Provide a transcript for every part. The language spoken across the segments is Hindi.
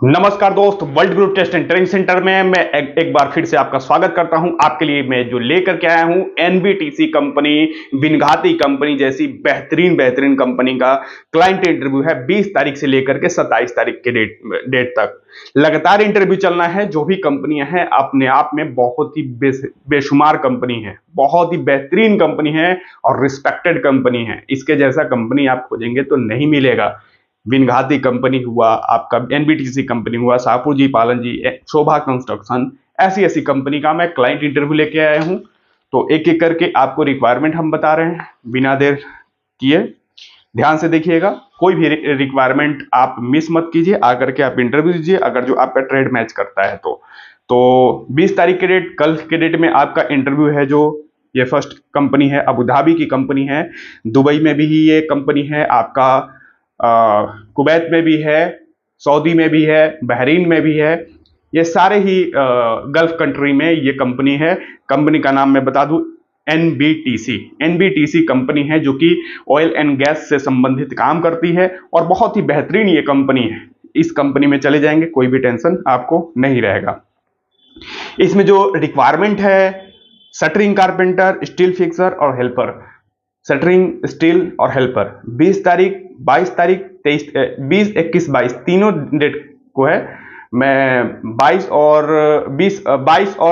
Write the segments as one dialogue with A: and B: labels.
A: नमस्कार दोस्त, world group test and training centre में मैं एक बार फिर से आपका स्वागत करता हूं। आपके लिए मैं जो लेकर के आया हूं एनबीटीसी कंपनी, विनघाती कंपनी जैसी बेहतरीन कंपनी का क्लाइंट इंटरव्यू है 20 तारीख से लेकर के 27 तारीख के डेट तक लगातार इंटरव्यू चलना है। जो भी कंपनियां हैं अपने आप में बहुत ही बेशुमार कंपनी है, बहुत ही बेहतरीन कंपनी है और रिस्पेक्टेड कंपनी है। इसके जैसा कंपनी आप खोजेंगे तो नहीं मिलेगा। विनघाती कंपनी हुआ, आपका एनबीटीसी कंपनी हुआ, शाहपुर जी, पालन जी, शोभा कंस्ट्रक्शन, ऐसी ऐसी कंपनी का मैं क्लाइंट इंटरव्यू लेके आया हूं। तो एक एक करके आपको रिक्वायरमेंट हम बता रहे हैं, बिना देर किए ध्यान से देखिएगा। कोई भी रिक्वायरमेंट आप मिस मत कीजिए, आकर के आप इंटरव्यू दीजिए अगर जो आपका ट्रेड मैच करता है तो 20 तारीख के डेट, कल के डेट में आपका इंटरव्यू है। जो ये फर्स्ट कंपनी है, अबू धाबी की कंपनी है, दुबई में भी ये कंपनी है, आपका कुवैत में भी है, सऊदी में भी है, बहरीन में भी है। ये सारे ही गल्फ कंट्री में ये कंपनी है। कंपनी का नाम मैं बता दूं, एनबीटीसी कंपनी है जो कि ऑयल एंड गैस से संबंधित काम करती है और बहुत ही बेहतरीन ये कंपनी है। इस कंपनी में चले जाएंगे, कोई भी टेंशन आपको नहीं रहेगा। इसमें जो रिक्वायरमेंट है, शटरिंग कारपेंटर, स्टील फिक्सर और हेल्पर। शटरिंग, स्टील और हेल्पर 20 तारीख, 22 तारीख, 23, 20, 21, 22 तीनों डेट को है। मैं 22 और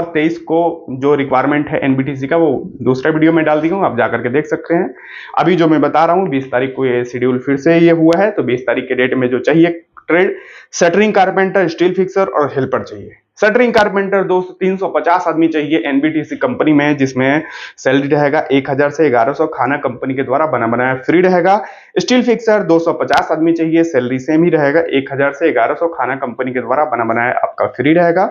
A: 23 को जो रिक्वायरमेंट है एनबीटीसी का वो दूसरा वीडियो में डाल दिया हूं, आप जाकर के देख सकते हैं। अभी जो मैं बता रहा हूं 20 तारीख को ये शेड्यूल फिर से ये हुआ है। तो 20 तारीख के डेट में जो चाहिए trade, shuttering carpenter, steel fixer और हेल्पर चाहिए। शटरिंग कारपेंटर 350 आदमी चाहिए एनबीटीसी कंपनी में, जिसमें सैलरी रहेगा 1000 से 1100, खाना कंपनी के द्वारा बना बनाया फ्री रहेगा। स्टील फिक्सर 250 आदमी चाहिए, सैलरी सेम ही रहेगा 1000 से 1100, खाना कंपनी के द्वारा बना बनाया आपका फ्री रहेगा।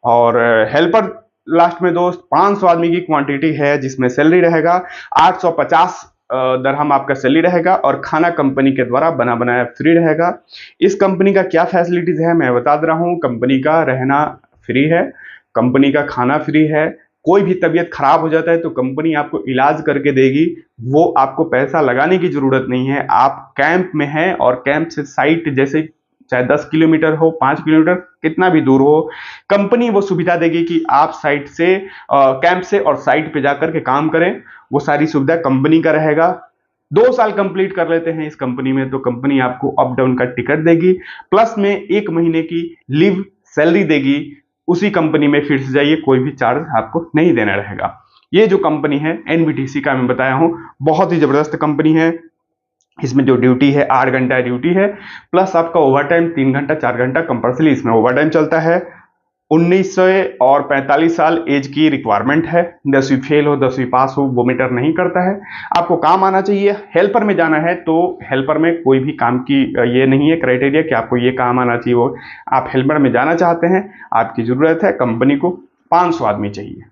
A: और हेल्पर लास्ट में दोस्त 500 आदमी की क्वांटिटी है, जिसमें सैलरी रहेगा 850 दरहम आपका सैलरी रहेगा और खाना कंपनी के द्वारा बना बनाया फ्री रहेगा। इस कंपनी का क्या फैसिलिटीज है मैं बता दे रहा हूं। कंपनी का रहना फ्री है, कंपनी का खाना फ्री है। कोई भी तबीयत खराब हो जाता है तो कंपनी आपको इलाज करके देगी, वो आपको पैसा लगाने की जरूरत नहीं है। आप कैंप में हैं और कैंप से साइट, जैसे चाहे 10 किलोमीटर हो, 5 किलोमीटर, कितना भी दूर हो, कंपनी वो सुविधा देगी कि आप साइट से, कैंप से और साइट पे जाकर के काम करें। वो सारी सुविधा कंपनी का रहेगा। 2 साल कंप्लीट कर लेते हैं इस कंपनी में तो कंपनी आपको अप डाउन का टिकट देगी, प्लस में 1 महीने की लीव सैलरी देगी। उसी कंपनी में फिर से जाइए, कोई भी चार्ज आपको नहीं देना रहेगा। ये जो कंपनी है एनबीटीसी का मैं बताया हूं, बहुत ही जबरदस्त कंपनी है। इसमें जो ड्यूटी है 8 घंटा ड्यूटी है, प्लस आपका ओवर टाइम 3 घंटा 4 घंटा कंपल्सरी इसमें ओवर टाइम चलता है। 19 और 45 साल एज की रिक्वायरमेंट है। 10वीं फेल हो, 10वीं पास हो, वो मैटर नहीं करता है। आपको काम आना चाहिए। हेल्पर में जाना है तो हेल्पर में कोई भी काम की ये नहीं है क्राइटेरिया कि आपको ये काम आना चाहिए। वो आप हेल्पर में जाना चाहते हैं, आपकी जरूरत है, कंपनी को 500 आदमी चाहिए।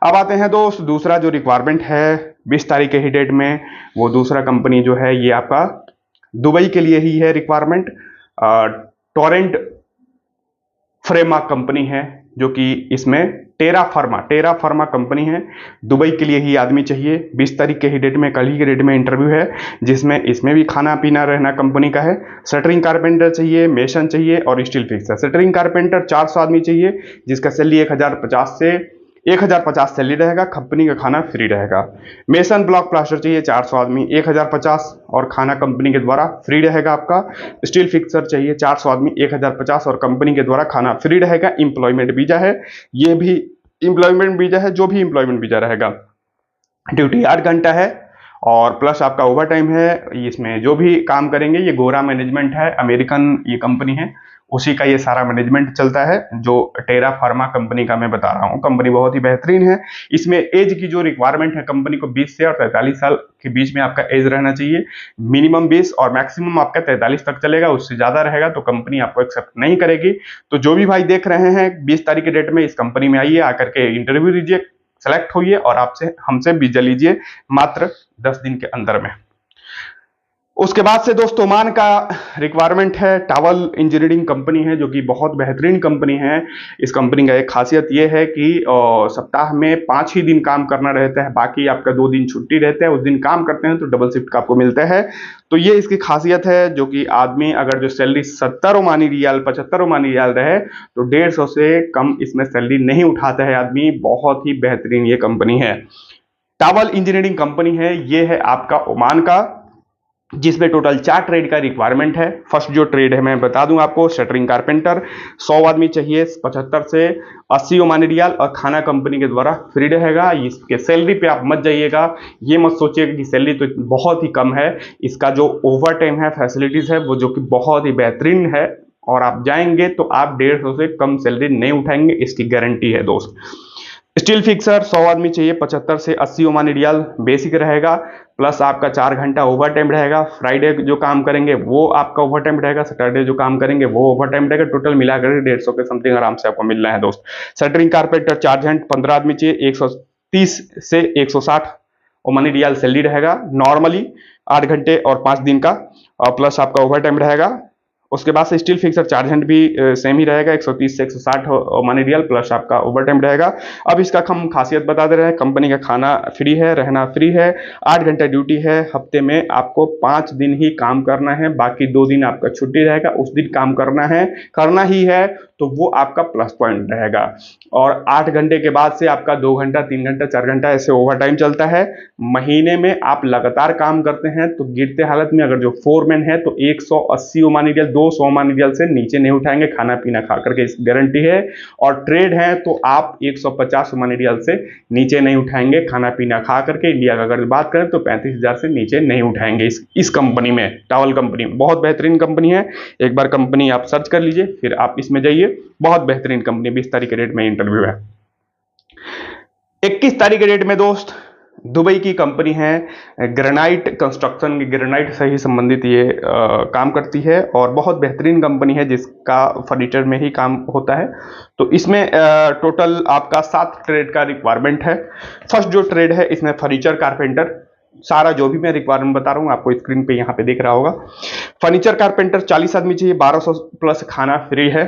A: अब आते हैं दोस्त, दूसरा जो रिक्वायरमेंट है 20 तारीख के ही डेट में, वो दूसरा कंपनी जो है ये आपका दुबई के लिए ही है रिक्वायरमेंट। टोरेंट फ्रेमा कंपनी है, जो कि इसमें टेरा फर्मा कंपनी है। दुबई के लिए ही आदमी चाहिए। 20 तारीख के ही डेट में, कल ही के डेट में इंटरव्यू है, जिसमें इसमें भी खाना पीना रहना कंपनी का है। शटरिंग कारपेंटर चाहिए, मेसन चाहिए और स्टील फिक्सर। शटरिंग कारपेंटर 400 आदमी चाहिए, जिसका सैलरी 1050 सैलरी रहेगा, कंपनी का खाना फ्री रहेगा। मेसन ब्लॉक प्लास्टर चाहिए 400 आदमी, 1050 और खाना कंपनी के द्वारा फ्री रहेगा आपका। स्टील फिक्सर चाहिए 400 आदमी, 1050 और कंपनी के द्वारा खाना फ्री रहेगा। इंप्लॉयमेंट वीजा है, ये भी इंप्लॉयमेंट वीजा है, जो भी इंप्लॉयमेंट वीजा रहेगा। ड्यूटी 8 घंटा है और प्लस आपका ओवर टाइम है। इसमें जो भी काम करेंगे, ये गोरा मैनेजमेंट है, अमेरिकन ये कंपनी है, उसी का ये सारा मैनेजमेंट चलता है, जो टेरा फार्मा कंपनी का मैं बता रहा हूँ। कंपनी बहुत ही बेहतरीन है। इसमें एज की जो रिक्वायरमेंट है, कंपनी को 20 से और 43 साल के बीच में आपका एज रहना चाहिए। मिनिमम 20 और मैक्सिमम आपका 43 तक चलेगा, उससे ज्यादा रहेगा तो कंपनी आपको एक्सेप्ट नहीं करेगी। तो जो भी भाई देख रहे हैं 20 तारीख के डेट में इस कंपनी में आइए, आकर के इंटरव्यू दीजिए, सेलेक्ट होइए और आपसे हमसे वीजा लीजिए मात्र 10 दिन के अंदर में। उसके बाद से दोस्त ओमान का रिक्वायरमेंट है। टावल इंजीनियरिंग कंपनी है जो कि बहुत बेहतरीन कंपनी है। इस कंपनी का एक खासियत यह है कि सप्ताह में 5 ही दिन काम करना रहता है, बाकी आपका 2 दिन छुट्टी रहता है। उस दिन काम करते हैं तो डबल शिफ्ट का आपको मिलता है। तो ये इसकी खासियत है, जो कि आदमी अगर जो salary 70 Omani riyal 75 Omani riyal रहे तो 150 से कम इसमें सैलरी नहीं उठाता है आदमी। बहुत ही बेहतरीन ये कंपनी है, टावल इंजीनियरिंग कंपनी है। ये है आपका ओमान का, जिसमें टोटल 4 ट्रेड का रिक्वायरमेंट है। फर्स्ट जो ट्रेड है मैं बता दूं आपको, शटरिंग कारपेंटर। 100 आदमी चाहिए, 75 से 80 ओमानी रियाल, और खाना कंपनी के द्वारा फ्री रहेगा। इसके सैलरी पे आप मत जाइएगा, ये मत सोचिएगा कि सैलरी तो बहुत ही कम है। इसका जो ओवर टाइम है, फैसिलिटीज है, वो जो कि बहुत ही बेहतरीन है, और आप जाएंगे तो आप 150 से कम सैलरी नहीं उठाएंगे, इसकी गारंटी है दोस्त। स्टील फिक्सर 100 आदमी चाहिए, 75 से 80 ओमानी रियाल बेसिक रहेगा, प्लस आपका 4 घंटा ओवर टाइम रहेगा। फ्राइडे जो काम करेंगे वो आपका ओवर टाइम रहेगा, सैटरडे जो काम करेंगे वो ओवर टाइम रहेगा। टोटल मिलाकर 150 के समथिंग आराम से आपको मिलना है दोस्त। शटरिंग कारपेंटर चार्जेंट 15 आदमी चाहिए, 130 से 160 ओमानी रियाल सैलरी रहेगा नॉर्मली, 8 घंटे और 5 दिन का, और प्लस आपका ओवर टाइम रहेगा। उसके बाद से स्टील फिक्सर चार्जेंट भी सेम ही रहेगा, 130 से 160 ओमानी रियाल, प्लस आपका ओवर टाइम रहेगा। अब इसका हम खासियत बता दे रहे हैं, कंपनी का खाना फ्री है, रहना फ्री है, 8 घंटा ड्यूटी है। हफ्ते में आपको 5 दिन ही काम करना है, बाकी 2 दिन आपका छुट्टी रहेगा। उस दिन काम करना ही है, तो वो आपका प्लस पॉइंट रहेगा। और 8 घंटे के बाद से आपका 2 घंटा 3 घंटा 4 घंटा ऐसे ओवर टाइम चलता है। महीने में आप लगातार काम करते हैं तो गिरते हालत में अगर जो फोरमैन है तो 180 ओमानी रियाल 200 ओमानी रियाल से नीचे नहीं उठाएंगे, खाना पीना खा करके, इस गारंटी है। और ट्रेड है तो आप 150 ओमानी रियाल से नीचे नहीं उठाएंगे खाना पीना खा करके। इंडिया का अगर बात करें तो 35,000 से नीचे नहीं उठाएंगे इस कंपनी में। टावल कंपनी बहुत बेहतरीन कंपनी है, एक बार कंपनी आप सर्च कर लीजिए, फिर आप इसमें जाइए। बहुत बेहतरीन कंपनी, 20 तारीख के डेट में इंटरव्यू है। 21 तारीख के डेट में दोस्त दुबई की कंपनी है, ग्रेनाइट कंस्ट्रक्शन, ग्रेनाइट से ही संबंधित ये काम करती है, और बहुत बेहतरीन कंपनी है जिसका फर्नीचर में ही काम होता है। तो इसमें टोटल आपका 7 ट्रेड का रिक्वायरमेंट है। फर्स्ट जो ट्रेड है इसमें फर्नीचर कारपेंटर, सारा जो भी मैं रिक्वायरमेंट बता रहा हूँ आपको स्क्रीन पे यहाँ पे दिख रहा होगा। फर्नीचर कारपेंटर 40 आदमी चाहिए, 1200 प्लस खाना फ्री है।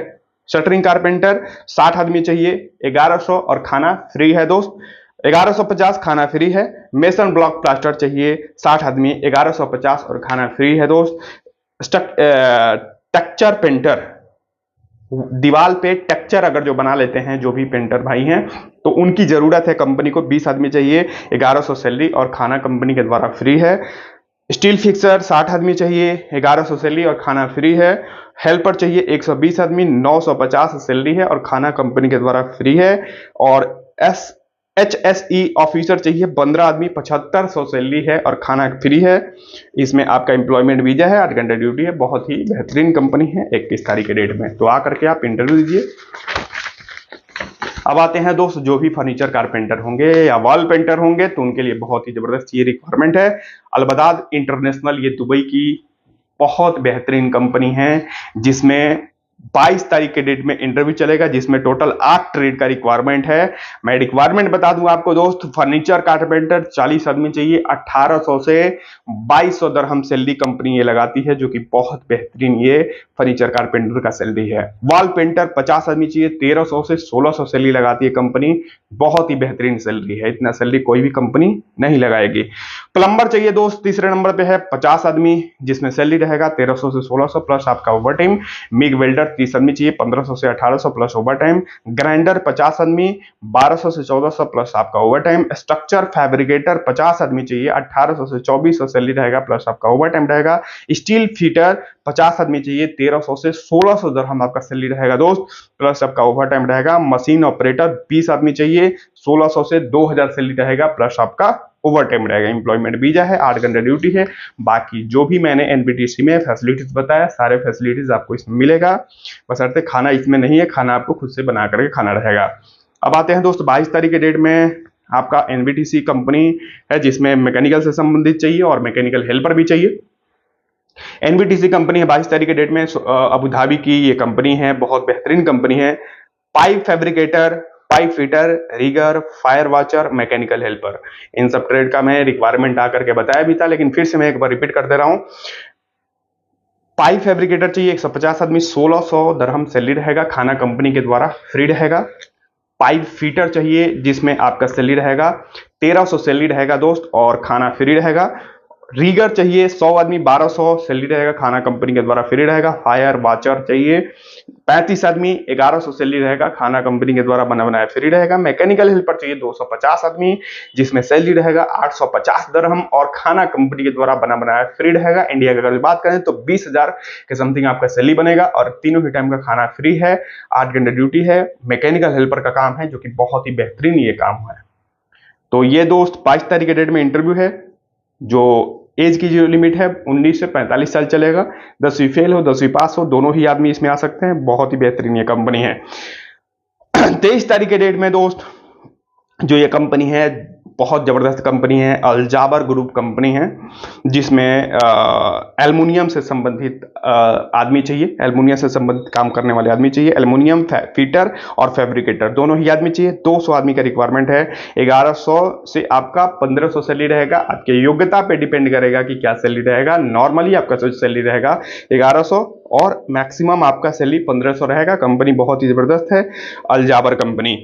A: शटरिंग कारपेंटर 60 आदमी चाहिए, 1100 और खाना फ्री है दोस्त, 1150 खाना फ्री है। मेसन ब्लॉक प्लास्टर चाहिए 60 आदमी, 1150 और खाना फ्री है दोस्त। टेक्चर पेंटर, दीवार पे टेक्चर अगर जो बना लेते हैं जो भी पेंटर भाई हैं तो उनकी जरूरत है कंपनी को, 20 आदमी चाहिए, 1100 सैलरी और खाना कंपनी के द्वारा फ्री है। स्टील फिक्सर 60 आदमी चाहिए, 1100 सैलरी और खाना फ्री है। हेल्पर चाहिए 120 आदमी, 950 सैलरी है और खाना कंपनी के द्वारा फ्री है। और HSE ऑफिसर चाहिए 15 आदमी, 7500 सैलरी है और खाना फ्री है। इसमें आपका एम्प्लॉयमेंट वीजा है, 8 घंटे ड्यूटी है। बहुत ही बेहतरीन कंपनी है 21 तारीख के डेट में, तो आकर के आप इंटरव्यू दीजिए। अब आते हैं दोस्त, जो भी फर्नीचर कारपेंटर होंगे या वॉल पेंटर होंगे तो उनके लिए बहुत ही जबरदस्त ये रिक्वायरमेंट है। अलबदाद इंटरनेशनल, ये दुबई की बहुत बेहतरीन कंपनी है, जिसमें 22 तारीख के डेट में इंटरव्यू चलेगा, जिसमें टोटल 8 ट्रेड का रिक्वायरमेंट है। मैं रिक्वायरमेंट बता दूं आपको दोस्त, फर्नीचर कारपेंटर 40 आदमी चाहिए, 1800 से 2200 दरहम सैलरी कंपनी ये लगाती है, जो कि बहुत बेहतरीन ये फर्नीचर कारपेंटर का सैलरी है। वॉल पेंटर 50 आदमी चाहिए, 1300 से 1600 सैलरी लगाती है कंपनी, बहुत ही बेहतरीन सैलरी है, इतना सैलरी कोई भी कंपनी नहीं लगाएगी। प्लम्बर चाहिए दोस्त, तीसरे नंबर पे है, 50 आदमी, जिसमें सैलरी रहेगा 1300 से 1600 प्लस आपका ओवर टाइम। मिग वेल्डर 30 आदमी चाहिए, 1500 से 1800 प्लस ओवर टाइम। ग्राइंडर 50 आदमी, 1200 से 1400 प्लस आपका ओवर टाइम। स्ट्रक्चर फैब्रिकेटर 50 आदमी चाहिए, 1800 से 2400 सैलरी रहेगा प्लस आपका ओवर टाइम रहेगा। स्टील फिटर 50 आदमी चाहिए, 1300 से 1600 दरहम आपका सैलरी रहेगा दोस्त, प्लस आपका ओवर टाइम रहेगा। मशीन ऑपरेटर 20 आदमी चाहिए, 1600 से 2000 सैलरी रहेगा प्लस आपका ओवर टाइम रहेगा। एम्प्लॉयमेंट वीजा है, 8 घंटे ड्यूटी है। बाकी जो भी मैंने एनबीटीसी में फैसिलिटीज बताया, सारे फैसिलिटीज आपको इसमें मिलेगा, बशर्ते खाना इसमें नहीं है, खाना आपको खुद से बना करके खाना रहेगा। अब आते हैं दोस्त 22 तारीख के डेट में, आपका एनबीटीसी कंपनी है जिसमें मैकेनिकल से संबंधित चाहिए और मैकेनिकल हेल्पर भी चाहिए। एनबीटीसी कंपनी है 22 तारीख के डेट में, अबू धाबी की ये कंपनी है, बहुत बेहतरीन कंपनी है। Pipe pipe fitter, rigger, fire watcher, mechanical helper, इन सब ट्रेड का मैं रिक्वायरमेंट आकर के बताया भी था, लेकिन फिर से मैं एक बार रिपीट कर दे रहा हूं। पाइप फैब्रिकेटर चाहिए 150 आदमी, 1600 दरहम सैलरी रहेगा, खाना कंपनी के द्वारा फ्री रहेगा। पाइप फिटर चाहिए जिसमें आपका सैलरी रहेगा 1300 सैलरी रहेगा दोस्त, और खाना फ्री रहेगा। रीगर चाहिए 100 आदमी, 1200 सैलरी रहेगा, खाना कंपनी के द्वारा फ्री रहेगा। फायर वॉचर चाहिए 35 आदमी, 1100 सैलरी रहेगा, खाना कंपनी के द्वारा बना बनाया फ्री रहेगा। मैकेनिकल हेल्पर चाहिए 250 आदमी, जिसमें सैलरी रहेगा 850 दरहम और खाना कंपनी के द्वारा बना बनाया फ्री रहेगा। इंडिया की अगर बात करें तो 20,000 के समथिंग आपका सैलरी बनेगा, और तीनों ही टाइम का खाना फ्री है। 8 घंटे ड्यूटी है, मैकेनिकल हेल्पर का काम है, जो कि बहुत ही बेहतरीन ये काम है। तो ये दोस्त 22 तारीख के डेट में इंटरव्यू है। जो एज की जो लिमिट है 19 से 45 साल चलेगा। 10वीं फेल हो 10वीं पास हो, दोनों ही आदमी इसमें आ सकते हैं। बहुत ही बेहतरीन ये कंपनी है। 23 तारीख के डेट में दोस्त जो ये कंपनी है, बहुत जबरदस्त कंपनी है, अलजाबर ग्रुप कंपनी है, जिसमें एल्युमिनियम से संबंधित आदमी चाहिए। एल्युमिनियम से संबंधित काम करने वाले आदमी चाहिए। एल्युमिनियम फिटर और फैब्रिकेटर दोनों ही आदमी चाहिए। 200 आदमी का रिक्वायरमेंट है। 1100 से आपका 1500 सैलरी रहेगा। आपके योग्यता पे डिपेंड करेगा कि क्या सैलरी रहेगा। नॉर्मली आपका जो सैलरी रहेगा 1100 और मैक्सिमम आपका सैलरी 1500 रहेगा। कंपनी बहुत ही जबरदस्त है, अलजाबर कंपनी।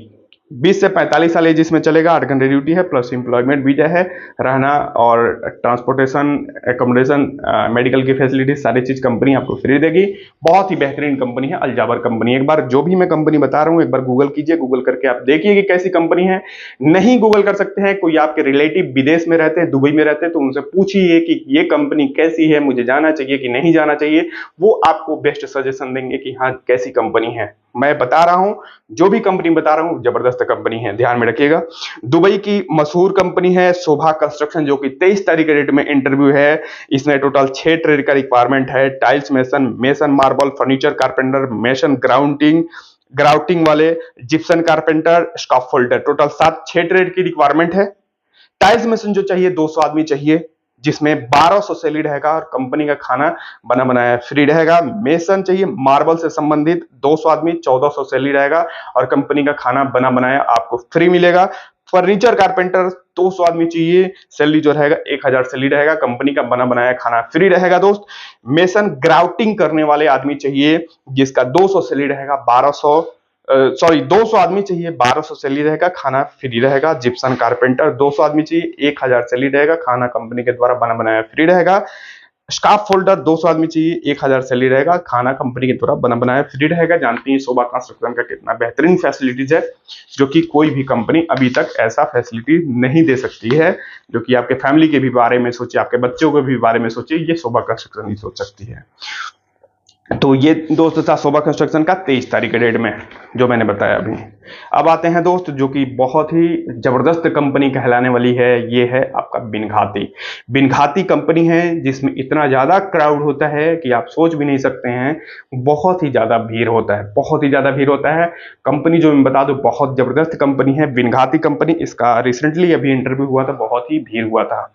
A: 20 से 45 साल एज इसमें चलेगा। 8 घंटे ड्यूटी है, प्लस एम्प्लॉयमेंट वीजा है। रहना और ट्रांसपोर्टेशन, एकोमोडेशन, मेडिकल की फैसिलिटीज, सारी चीज कंपनी आपको फ्री देगी। बहुत ही बेहतरीन कंपनी है अलजाबर कंपनी। एक बार जो भी मैं कंपनी बता रहा हूं एक बार गूगल कीजिए, गूगल करके आप देखिए कि कैसी कंपनी है। नहीं गूगल कर सकते हैं, कोई आपके रिलेटिव विदेश में रहते हैं, दुबई में रहते हैं, तो उनसे पूछिए कि ये कंपनी कैसी है, मुझे जाना चाहिए कि नहीं जाना चाहिए। वो आपको बेस्ट सजेशन देंगे कि हाँ कैसी कंपनी है। मैं बता रहा हूं, जो भी कंपनी बता रहा हूं जबरदस्त कंपनी है, ध्यान में रखिएगा। दुबई की मशहूर कंपनी है शोभा कंस्ट्रक्शन, जो कि 23 तारीख के डेट में इंटरव्यू है। इसमें टोटल 6 ट्रेड का रिक्वायरमेंट है। Tiles mason, mason marble, furniture carpenter, mason grouting वाले, जिप्सन कारपेंटर, स्काफोल्डर, टोटल 6 ट्रेड की रिक्वायरमेंट है। टाइल्स मेसन जो चाहिए 200 आदमी चाहिए, जिसमें 1200 सैलरी रहेगा और कंपनी का खाना बना बनाया फ्री रहेगा। मेसन चाहिए मार्बल से संबंधित 200 आदमी, 1400 सैलरी रहेगा और कंपनी का खाना बना बनाया आपको फ्री मिलेगा। फर्नीचर कारपेंटर 200 आदमी चाहिए, सैलरी जो रहेगा 1000 सैलरी रहेगा, कंपनी का बना बनाया खाना फ्री रहेगा दोस्त। मेसन ग्राउटिंग करने वाले आदमी चाहिए, जिसका 200 सैलरी रहेगा, 200 आदमी चाहिए, 1200 सैलरी रहेगा, खाना फ्री रहेगा। जिप्सन कारपेंटर 200 आदमी चाहिए, 1000 सैलरी रहेगा, खाना कंपनी के द्वारा बना बनाया फ्री रहेगा। स्टाफ फोल्डर 200 आदमी चाहिए, 1000 सैलरी रहेगा, खाना कंपनी के द्वारा बना बनाया फ्री रहेगा। जानती हैं शोभा कंस्ट्रक्शन का कितना बेहतरीन फैसिलिटीज है, जो कि कोई भी कंपनी अभी तक ऐसा फैसिलिटी नहीं दे सकती है। जो कि आपके फैमिली के भी बारे में सोचिए, आपके बच्चों के भी बारे में सोचिए, ये शोभा कंस्ट्रक्शन ही सोच सकती है। तो ये दोस्त था शोभा कंस्ट्रक्शन का 23 तारीख के डेट में जो मैंने बताया अभी। अब आते हैं दोस्त जो कि बहुत ही जबरदस्त कंपनी कहलाने वाली है, ये है आपका बिनघाती। बिनघाती कंपनी है जिसमें इतना ज्यादा क्राउड होता है कि आप सोच भी नहीं सकते हैं। बहुत ही ज्यादा भीड़ होता है, बहुत ही ज्यादा भीड़ होता है। कंपनी जो मैं बता दूं बहुत जबरदस्त कंपनी है बिनघाती कंपनी। इसका रिसेंटली अभी इंटरव्यू हुआ था, बहुत ही भीड़ हुआ था।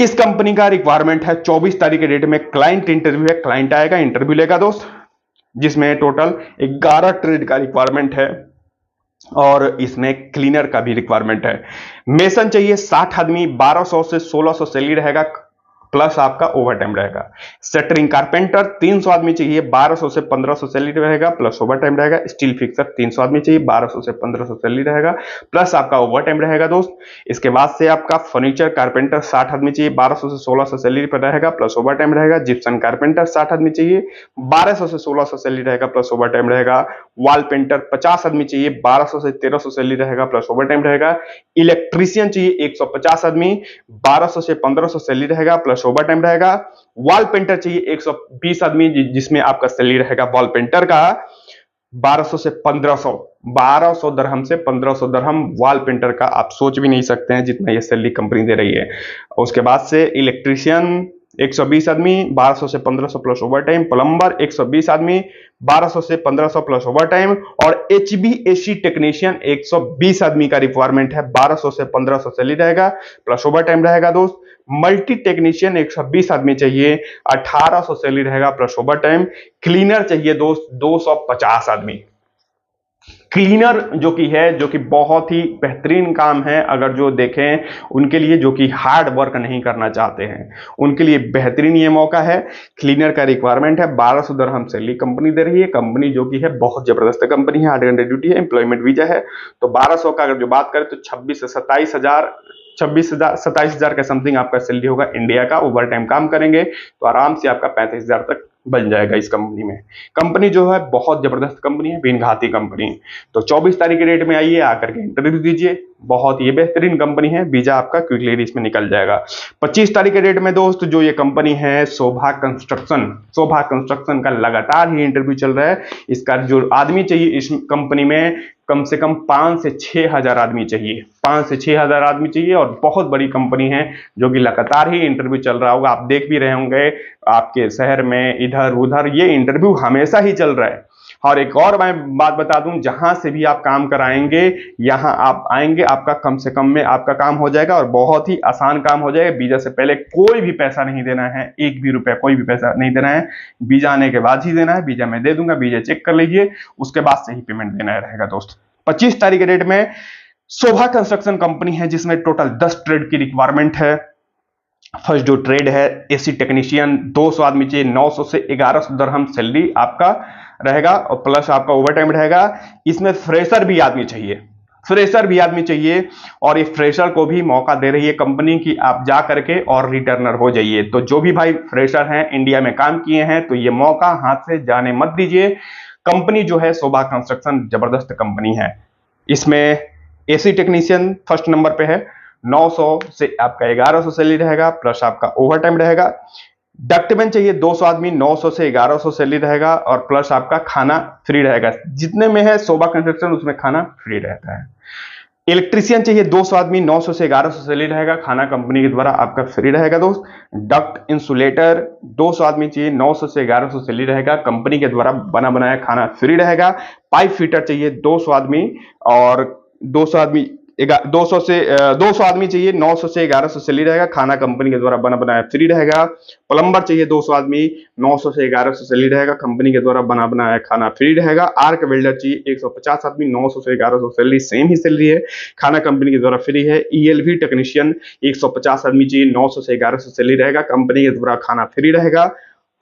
A: इस कंपनी का रिक्वायरमेंट है 24 तारीख के डेट में क्लाइंट इंटरव्यू है। क्लाइंट आएगा, इंटरव्यू लेगा दोस्त, जिसमें टोटल 11 ट्रेड का रिक्वायरमेंट है और इसमें क्लीनर का भी रिक्वायरमेंट है। मेसन चाहिए 60 आदमी, 1200 से 1600 सैलरी रहेगा, प्लस आपका ओवर टाइम रहेगा। शटरिंग कारपेंटर 300 आदमी चाहिए, 1200 से 1500 सैलरी रहेगा, प्लस ओवर टाइम रहेगा। स्टील फिक्सर 300 आदमी चाहिए, 1200 से 1500 सैलरी रहेगा, प्लस आपका ओवर टाइम रहेगा दोस्त। इसके बाद से आपका फर्नीचर कारपेंटर 60 आदमी चाहिए, 1200 से 1600 सैलरी पर रहेगा, प्लस ओवर टाइम रहेगा। जिप्सन कारपेंटर 60 आदमी चाहिए, 1200 से 1600 सैलरी रहेगा, प्लस ओवर टाइम रहेगा। वॉल पेंटर 50 आदमी चाहिए, 1200 से 1300 सैलरी रहेगा, प्लस ओवर टाइम रहेगा। इलेक्ट्रीशियन चाहिए 150 आदमी, 1200 से 1500 सैलरी रहेगा, प्लस ओवर टाइम रहेगा। वॉल पेंटर चाहिए 120 आदमी, जिसमें आपका सैलरी रहेगा वॉल पेंटर का 1200 से 1500, 1200 दरहम से 1500 दरहम। वॉल पेंटर का आप सोच भी नहीं सकते हैं जितना ये सैलरी कंपनी दे रही है। उसके बाद से इलेक्ट्रीशियन 120 आदमी, 1200 से 1500 प्लस ओवर टाइम। प्लम्बर 120 आदमी, 1200 से 1500 प्लस ओवर टाइम। और HVAC टेक्नीशियन 120 आदमी का रिक्वायरमेंट है, 1200 से 1500 सैलरी रहेगा, प्लस ओवर टाइम रहेगा दोस्त। मल्टी टेक्नीशियन 120 आदमी चाहिए, 1800 सैलरी रहेगा, प्लस ओवर टाइम। क्लीनर चाहिए दोस्त 250 आदमी, क्लीनर जो कि है, जो कि बहुत ही बेहतरीन काम है, अगर जो देखें उनके लिए जो कि हार्ड वर्क नहीं करना चाहते हैं उनके लिए बेहतरीन ये मौका है। क्लीनर का रिक्वायरमेंट है, 1200 दिरहम सैलरी कंपनी दे रही है। कंपनी जो कि है बहुत जबरदस्त कंपनी है, 8 घंटे ड्यूटी है, एम्प्लॉयमेंट वीजा है। तो 1200 का अगर जो बात करें तो 26 से 27,000, 27,000 का समथिंग आपका सैलरी होगा इंडिया का। ओवर टाइम काम करेंगे तो आराम से आपका 35,000 तक बन जाएगा इस कंपनी में। कंपनी जो है बहुत जबरदस्त कंपनी है, बिनघाती कंपनी। तो 24 तारीख के डेट में आइए, आकर के इंटरव्यू दीजिए। बहुत ही बेहतरीन कंपनी है, वीजा आपका क्विकली इसमें निकल जाएगा। 25 तारीख के डेट में दोस्त जो ये कंपनी है शोभा कंस्ट्रक्शन, शोभा कंस्ट्रक्शन का लगातार ही इंटरव्यू चल रहा है। इसका जो आदमी चाहिए इस कंपनी में कम से कम 5 से 6 हजार आदमी चाहिए, 5 से 6 हजार आदमी चाहिए। और बहुत बड़ी कंपनी है जो कि लगातार ही इंटरव्यू चल रहा होगा, आप देख भी रहे होंगे आपके शहर में इधर उधर ये इंटरव्यू हमेशा ही चल रहा है। और एक और मैं बात बता दूं, जहां से भी आप काम कराएंगे यहां आप आएंगे, आपका कम से कम में आपका काम हो जाएगा और बहुत ही आसान काम हो जाएगा। वीजा से पहले कोई भी पैसा नहीं देना है, एक भी रुपया कोई भी पैसा नहीं देना है, वीजा आने के बाद ही देना है। वीजा मैं दे दूंगा, वीजा चेक कर लीजिए, उसके बाद से ही पेमेंट देना रहेगा दोस्त। 25 तारीख के डेट में शोभा कंस्ट्रक्शन कंपनी है जिसमें टोटल 10 ट्रेड की रिक्वायरमेंट है। फर्स्ट जो ट्रेड है एसी टेक्नीशियन, 200 आदमी चाहिए, 900 से 1100 दिरहम सैलरी आपका रहेगा और प्लस आपका ओवर टाइम रहेगा। इसमें फ्रेशर भी आदमी चाहिए, फ्रेशर भी आदमी चाहिए और ये फ्रेशर को भी मौका दे रही है कंपनी की आप जा करके और रिटर्नर हो जाइए। तो जो भी भाई फ्रेशर हैं, इंडिया में काम किए हैं, तो ये मौका हाथ से जाने मत दीजिए। कंपनी जो है शोभा कंस्ट्रक्शन जबरदस्त कंपनी है। इसमें एसी टेक्नीशियन फर्स्ट नंबर पे है, 900 से आपका 1100 सैलरी रहेगा, प्लस आपका ओवर टाइम रहेगा। डक्टमैन चाहिए 200 आदमी, 900 से 1100 सैलरी रहेगा और प्लस आपका खाना फ्री रहेगा। जितने में है शोभा कंस्ट्रक्शन उसमें खाना फ्री रहता है। इलेक्ट्रीशियन चाहिए 200 आदमी, 900 से 1100 सैलरी रहेगा, खाना कंपनी के द्वारा आपका फ्री रहेगा दोस्त। डक्ट इंसुलेटर 200 आदमी चाहिए, 900 से 1100 सैलरी रहेगा, कंपनी के द्वारा बना बनाया खाना फ्री रहेगा। पाइप फिटर चाहिए 200 आदमी और 200 आदमी 200 आदमी चाहिए, 900 से 1100 सैलरी रहेगा, खाना कंपनी के द्वारा बना बनाया फ्री रहेगा। प्लम्बर चाहिए 200 आदमी, 900 से 1100 सैलरी रहेगा, कंपनी के द्वारा बना बनाया खाना फ्री रहेगा। आर्क वेल्डर चाहिए 150 आदमी, 900 से 1100 सैलरी, सेम ही सैलरी है, खाना कंपनी के द्वारा फ्री है। ईएलवी टेक्नीशियन 150 आदमी चाहिए, 900 से 1100 सैलरी रहेगा, कंपनी के द्वारा खाना फ्री रहेगा।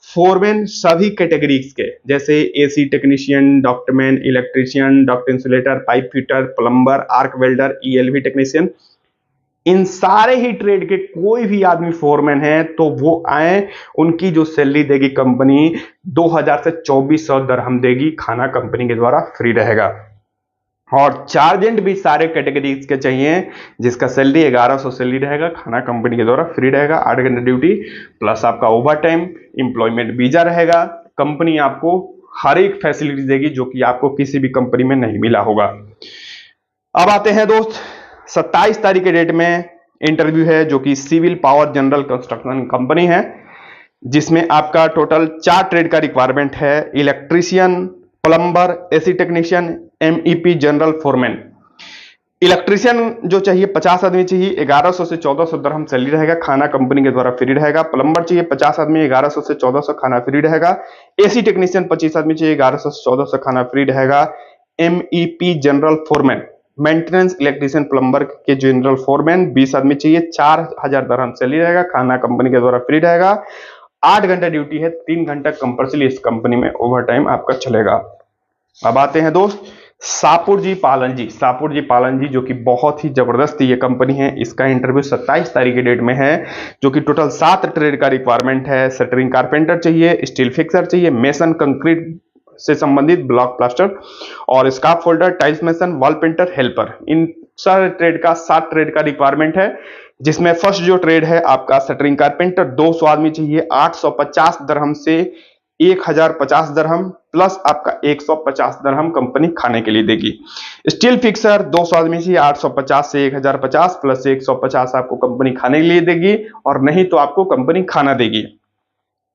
A: फोरमैन सभी कैटेगरीज के, जैसे AC technician, ductman, electrician, duct insulator, pipe fitter, plumber, arc welder, ELV technician, इन सारे ही ट्रेड के कोई भी आदमी फोरमैन है तो वो आए। उनकी जो सैलरी देगी कंपनी 2000 से 2400 दिरहम देगी, खाना कंपनी के द्वारा फ्री रहेगा। और चार्जेंट भी सारे कैटेगरीज के चाहिए, जिसका सैलरी 1100 सैलरी रहेगा, खाना कंपनी के द्वारा फ्री रहेगा, 8 घंटे ड्यूटी प्लस आपका ओवर टाइम, एम्प्लॉयमेंट वीजा रहेगा। कंपनी आपको हर एक फैसिलिटी देगी जो कि आपको किसी भी कंपनी में नहीं मिला होगा। अब आते हैं दोस्त 27 तारीख के डेट में इंटरव्यू है जो कि civil power general construction company है, जिसमें आपका टोटल 4 ट्रेड का रिक्वायरमेंट है। Electrician, plumber, AC technician, MEP, general foreman. Electrician जो चाहिए 50 आदमी चाहिए, 1100 से 1400 दिरहम सैलरी रहेगा, खाना कंपनी के द्वारा फ्री रहेगा। प्लम्बर चाहिए 50 आदमी, 1100 से 1400 खाना फ्री रहेगा। एसी टेक्नीशियन 25 आदमी चाहिए, 1100 से 1400 खाना फ्री रहेगा। MEP general foreman, maintenance electrician plumber के जनरल फोरमैन 20 आदमी चाहिए, 4000 दिरहम सैलरी रहेगा, खाना कंपनी के द्वारा फ्री रहेगा। 8 घंटा ड्यूटी है, 3 घंटा कंपल्सरी इस कंपनी में ओवर टाइम आपका चलेगा। अब आते हैं दोस्त सापुरजी पालन जी, सापुरजी पालन जी जो कि बहुत ही जबरदस्त ये कंपनी है। इसका इंटरव्यू 27 तारीख के डेट में है, जो कि टोटल 7 ट्रेड का रिक्वायरमेंट है। शटरिंग कारपेंटर चाहिए, स्टील फिक्सर चाहिए, मेसन कंक्रीट से संबंधित, ब्लॉक प्लास्टर और scaffolder, tiles mason, wall painter, helper, इन सारे ट्रेड का 7 ट्रेड का रिक्वायरमेंट है। जिसमें फर्स्ट जो ट्रेड है आपका शटरिंग कारपेंटर, 200 आदमी चाहिए, 850 दिरहम से 1050 दिरहम प्लस आपका 150 दिरहम कंपनी खाने के लिए देगी। स्टील फिक्सर 200 आदमी चाहिए, 850 से 1050 प्लस 150 आपको कंपनी खाने के लिए देगी और नहीं तो आपको कंपनी खाना देगी।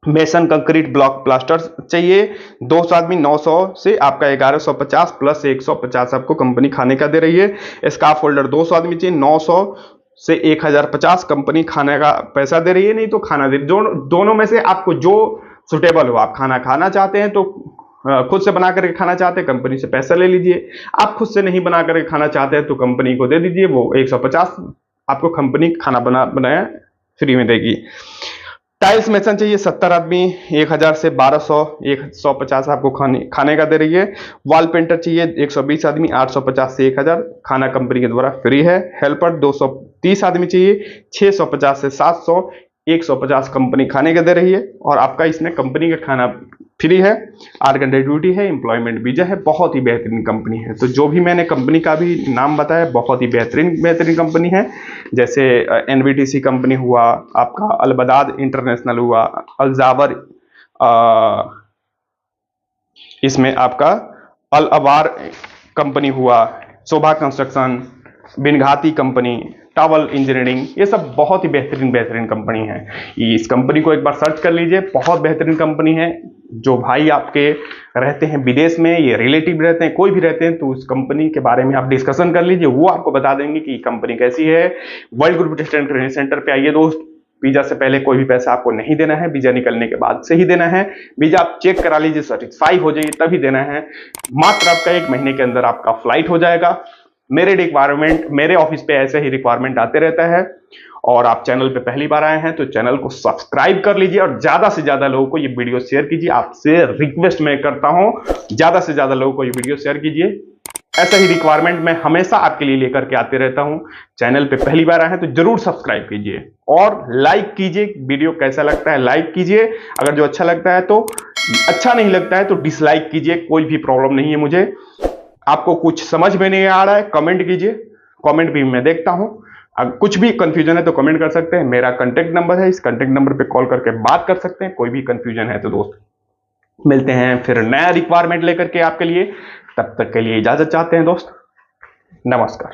A: मेसन कंक्रीट ब्लॉक प्लास्टर चाहिए 200 आदमी, 900 से आपका 1150 प्लस 150 आपको कंपनी खाने का दे रही है। स्काफ होल्डर 200 आदमी चाहिए, 900 से 1050 कंपनी खाने का पैसा दे रही है, नहीं तो खाना दे। दोनों में से आपको जो सुटेबल हो, आप खाना खाना चाहते हैं तो खुद से बना करके खाना चाहते हैं कंपनी से पैसा ले लीजिए। आप खुद से नहीं बना करके खाना चाहते हैं तो कंपनी को दे दीजिए, वो 150 आपको कंपनी खाना बनाया फ्री में देगी। टाइल्स मेसन चाहिए 70 आदमी, 1000 से 1200, 150 आपको खाने का दे रही है। वॉल पेंटर चाहिए 120 आदमी, 850 से 1000 खाना कंपनी के द्वारा फ्री है। हेल्पर 230 आदमी चाहिए, 650 से 700, 150 कंपनी खाने का दे रही है और आपका इसमें कंपनी का खाना फ्री है। 8 घंटे ड्यूटी है, एम्प्लॉयमेंट वीजा है, बहुत ही बेहतरीन कंपनी है। तो जो भी मैंने कंपनी का भी नाम बताया बहुत ही बेहतरीन कंपनी है। जैसे एनवीटीसी कंपनी हुआ, आपका अलबदाद इंटरनेशनल हुआ, अलजावर, इसमें आपका अल अबार कंपनी हुआ, शोभा कंस्ट्रक्शन, बिनघाती कंपनी, टावल इंजीनियरिंग, ये सब बहुत ही बेहतरीन कंपनी है। इस कंपनी को एक बार सर्च कर लीजिए, बहुत बेहतरीन कंपनी है। जो भाई आपके रहते हैं विदेश में, ये रिलेटिव रहते हैं, कोई भी रहते हैं, तो उस कंपनी के बारे में आप डिस्कशन कर लीजिए, वो आपको बता देंगे कि कंपनी कैसी है। World group test and training centre पे आइए दोस्त। वीजा से पहले कोई भी पैसा आपको नहीं देना है, वीजा निकलने के बाद से ही देना है। वीजा आप चेक करा लीजिए, सेटिस्फाई हो जाइए तभी देना है। मात्र आपका 1 महीने के अंदर आपका फ्लाइट हो जाएगा। मेरे ऑफिस पे ऐसे ही रिक्वायरमेंट आते रहता है। और आप चैनल पे पहली बार आए हैं तो चैनल को सब्सक्राइब कर लीजिए और ज्यादा से ज्यादा लोगों को ये वीडियो शेयर कीजिए। आपसे रिक्वेस्ट मैं करता हूं, ज्यादा से ज्यादा लोगों को ये वीडियो शेयर कीजिए। ऐसा ही रिक्वायरमेंट मैं हमेशा आपके लिए लेकर के आते रहता हूं। चैनल पे पहली बार आए हैं तो जरूर सब्सक्राइब कीजिए और लाइक कीजिए। वीडियो कैसा लगता है लाइक कीजिए, अगर जो अच्छा लगता है तो, अच्छा नहीं लगता है तो डिसलाइक कीजिए, कोई भी प्रॉब्लम नहीं है मुझे। आपको कुछ समझ में नहीं आ रहा है कमेंट कीजिए, कमेंट भी मैं देखता हूं। अगर कुछ भी कंफ्यूजन है तो कमेंट कर सकते हैं। मेरा कांटेक्ट नंबर है, इस कांटेक्ट नंबर पे कॉल करके बात कर सकते हैं। कोई भी कंफ्यूजन है तो दोस्त, मिलते हैं फिर नया रिक्वायरमेंट लेकर के आपके लिए। तब तक के लिए इजाजत चाहते हैं दोस्त, नमस्कार।